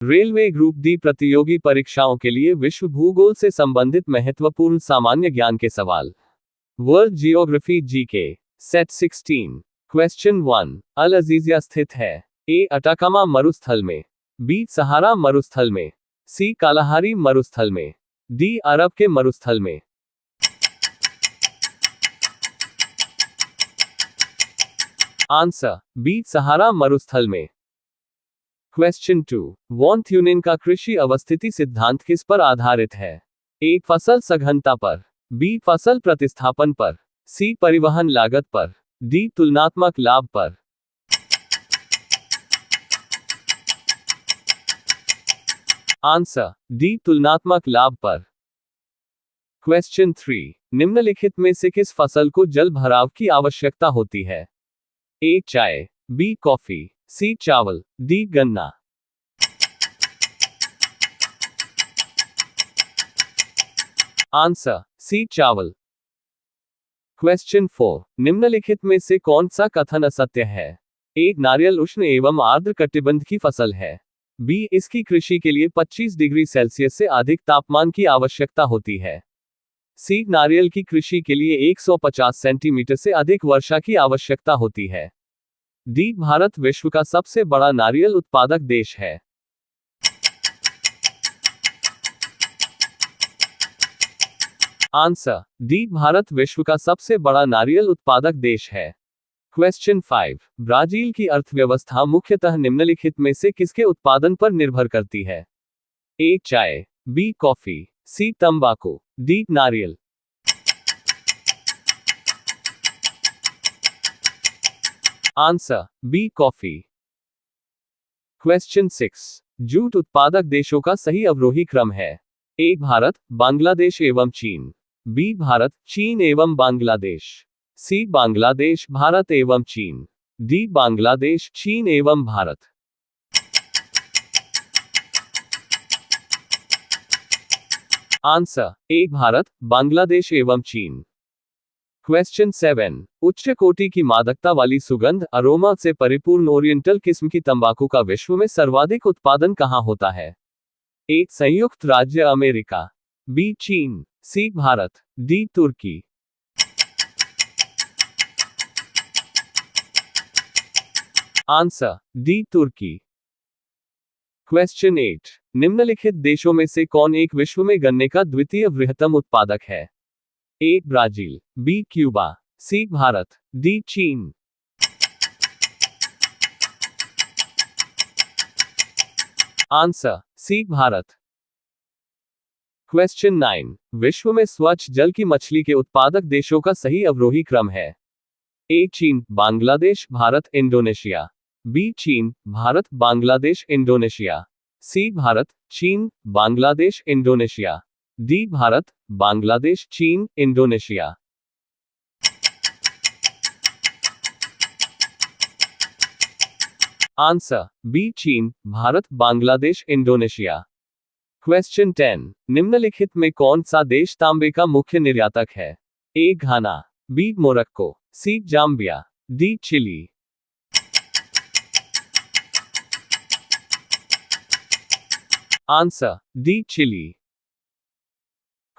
Railway group D प्रतियोगी परीक्षाओं के लिए विश्व भूगोल से संबंधित महत्वपूर्ण सामान्य ज्ञान के सवाल। World geography GK set 16। Question 1। अल अजीजिया स्थित है। ए अटाकामा मरुस्थल में, बी सहारा मरुस्थल में, सी कालाहारी मरुस्थल में, डी अरब के मरुस्थल में। आंसर बी सहारा मरुस्थल में। क्वेश्चन 2। वॉन थ्यूनेन का कृषि अवस्थिति सिद्धांत किस पर आधारित है? ए फसल सघनता पर, बी फसल प्रतिस्थापन पर, सी परिवहन लागत पर, डी तुलनात्मक लाभ पर। आंसर डी तुलनात्मक लाभ पर। क्वेश्चन 3। निम्नलिखित में से किस फसल को जल भराव की आवश्यकता होती है? ए चाय, बी कॉफी, सी चावल, डी गन्ना। आंसर सी चावल। क्वेश्चन 4। निम्नलिखित में से कौन सा कथन असत्य है? ए नारियल उष्ण एवं आर्द्र कटिबंध की फसल है, बी इसकी कृषि के लिए 25 डिग्री सेल्सियस से अधिक तापमान की आवश्यकता होती है, सी नारियल की कृषि के लिए 150 सेंटीमीटर से अधिक वर्षा की आवश्यकता होती है, डी भारत विश्व का सबसे बड़ा नारियल उत्पादक देश है। आंसर डी भारत विश्व का सबसे बड़ा नारियल उत्पादक देश है। क्वेश्चन 5। ब्राजील की अर्थव्यवस्था मुख्यतः निम्नलिखित में से किसके उत्पादन पर निर्भर करती है? ए चाय, बी कॉफी, सी तंबाकू, डी नारियल। Answer B coffee. क्वेश्चन 6। जूट उत्पादक देशों का सही अवरोही क्रम है। ए भारत, बांग्लादेश एवं चीन, बी भारत, चीन एवं बांग्लादेश, सी बांग्लादेश, भारत एवं चीन, डी बांग्लादेश, चीन एवं भारत। आंसर ए भारत, बांग्लादेश एवं चीन। क्वेश्चन 7। उच्च कोटि की मादकता वाली सुगंध अरोमा से परिपूर्ण ओरिएंटल किस्म की तंबाकू का विश्व में सर्वाधिक उत्पादन कहां होता है? ए संयुक्त राज्य अमेरिका, बी चीन, सी भारत, डी तुर्की। आंसर डी तुर्की। क्वेश्चन 8। निम्नलिखित देशों में से कौन एक विश्व में गन्ने का द्वितीय बृहत्तम उत्पादक है? A Brazil, B Cuba, C Bharat, D चीन। Answer C Bharat. क्वेश्चन 9। विश्व में स्वच्छ जल की मछली के उत्पादक देशों का सही अवरोही क्रम है? ए चीन, बांग्लादेश, भारत, इंडोनेशिया, बी चीन, भारत, बांग्लादेश, इंडोनेशिया, सी भारत, चीन, बांग्लादेश, इंडोनेशिया, डी भारत, बांग्लादेश, चीन, इंडोनेशिया। आंसर बी चीन, भारत, बांग्लादेश, इंडोनेशिया। क्वेश्चन 10। निम्नलिखित में कौन सा देश तांबे का मुख्य निर्यातक है? A Ghana, B Morocco, C Zambia, D Chile. Answer D Chile.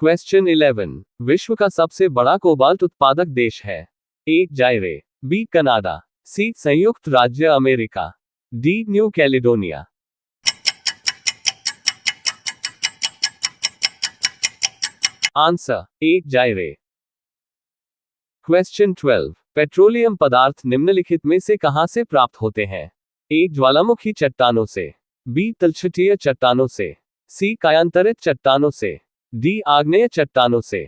Question 11। विश्व का सबसे बड़ा कोबाल्ट उत्पादक देश है? ए जायरे, बी कनाडा, सी संयुक्त राज्य America, D new Caledonia. Answer A जायरे। Question 12। Petroleum पदार्थ निम्नलिखित में से कहां से प्राप्त होते हैं? ए ज्वालामुखी चट्टानों से, बी तलछटीय चट्टानों से, सी कायांतरित चट्टानों से, डी आग्नेय चट्टानों से।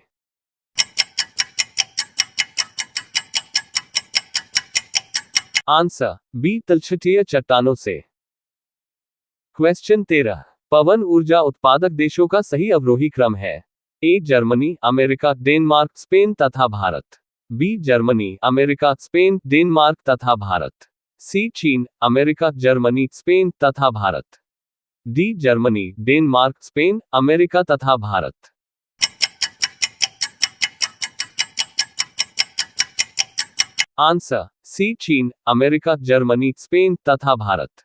आंसर बी तलछटीय चट्टानों से। क्वेश्चन 13। पवन ऊर्जा उत्पादक देशों का सही अवरोही क्रम है? A Germany, America, Denmark, Spain तथा Bharat, B Germany, America, Spain, Denmark तथा भारत, सी चीन, अमेरिका, जर्मनी, स्पेन तथा Bharat, D Germany, Denmark, Spain, America तथा भारत। आंसर सी चीन, अमेरिका, जर्मनी, स्पेन तथा भारत।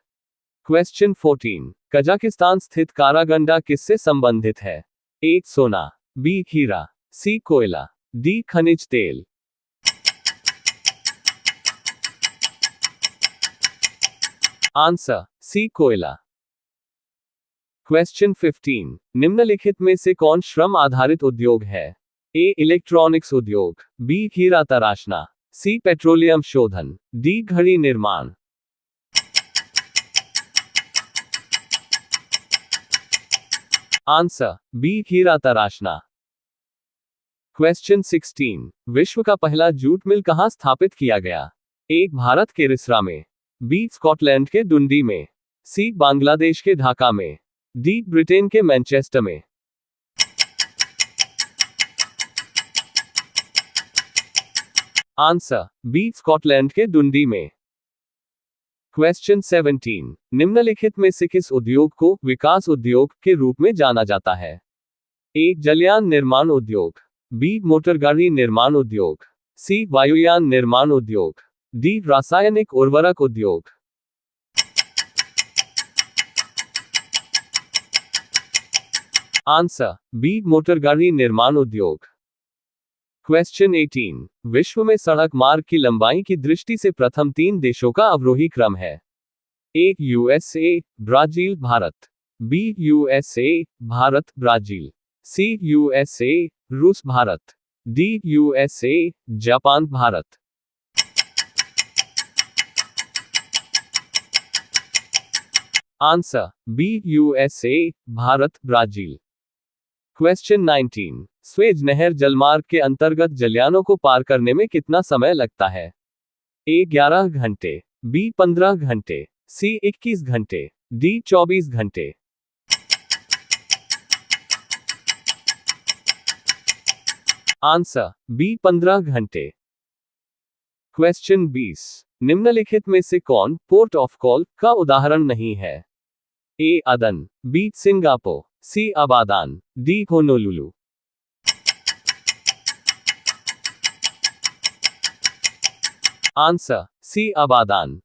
क्वेश्चन 14। कजाकिस्तान स्थित कारागंडा किससे संबंधित है? ए सोना, बी हीरा, सी कोयला, डी खनिज तेल। आंसर सी कोयला। क्वेश्चन 15, निम्नलिखित में से कौन श्रम आधारित उद्योग है? ए इलेक्ट्रॉनिक्स उद्योग, बी हीरा तराशना, सी पेट्रोलियम शोधन, डी घड़ी निर्माण। आंसर बी हीरा तराशना। क्वेश्चन 16, विश्व का पहला जूट मिल कहां स्थापित किया गया? ए भारत के रिसरा में, बी स्कॉटलैंड के डुंडी में, सी बांग्लादेश के ढाका में, डी ब्रिटेन के मैनचेस्टर में। आंसर बी स्कॉटलैंड के डुंडी में। क्वेश्चन 17, निम्नलिखित में से किस उद्योग को विकास उद्योग के रूप में जाना जाता है? ए जलयान निर्माण उद्योग, बी मोटरगाड़ी निर्माण उद्योग, सी वायुयान निर्माण उद्योग, डी रासायनिक उर्वरक उद्योग। आंसर बी मोटरगाड़ी निर्माण उद्योग। क्वेश्चन 18, विश्व में सड़क मार्ग की लंबाई की दृष्टि से प्रथम 3 देशों का अवरोही क्रम है? A USA, Brazil, Bharat, B USA, Bharat, Brazil, C USA, रूस, Bharat, D USA, Japan, Bharat. Answer B USA, Bharat, Brazil. Question 19, Suez नहर जलमार्ग के अंतर्गत जलयानों को पार करने में कितना समय लगता है? ए 11 घंटे, बी 15 घंटे, सी 21 घंटे, डी 24 घंटे। आंसर बी 15 घंटे। क्वेश्चन 20, निम्नलिखित में से कौन पोर्ट ऑफ कॉल का उदाहरण नहीं है? A Aden, B Singapore, C Abadan, D Honolulu. Answer C Abadan.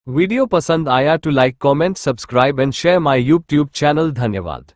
Video पसंद आया तो like comment subscribe and share my YouTube channel. धन्यवाद।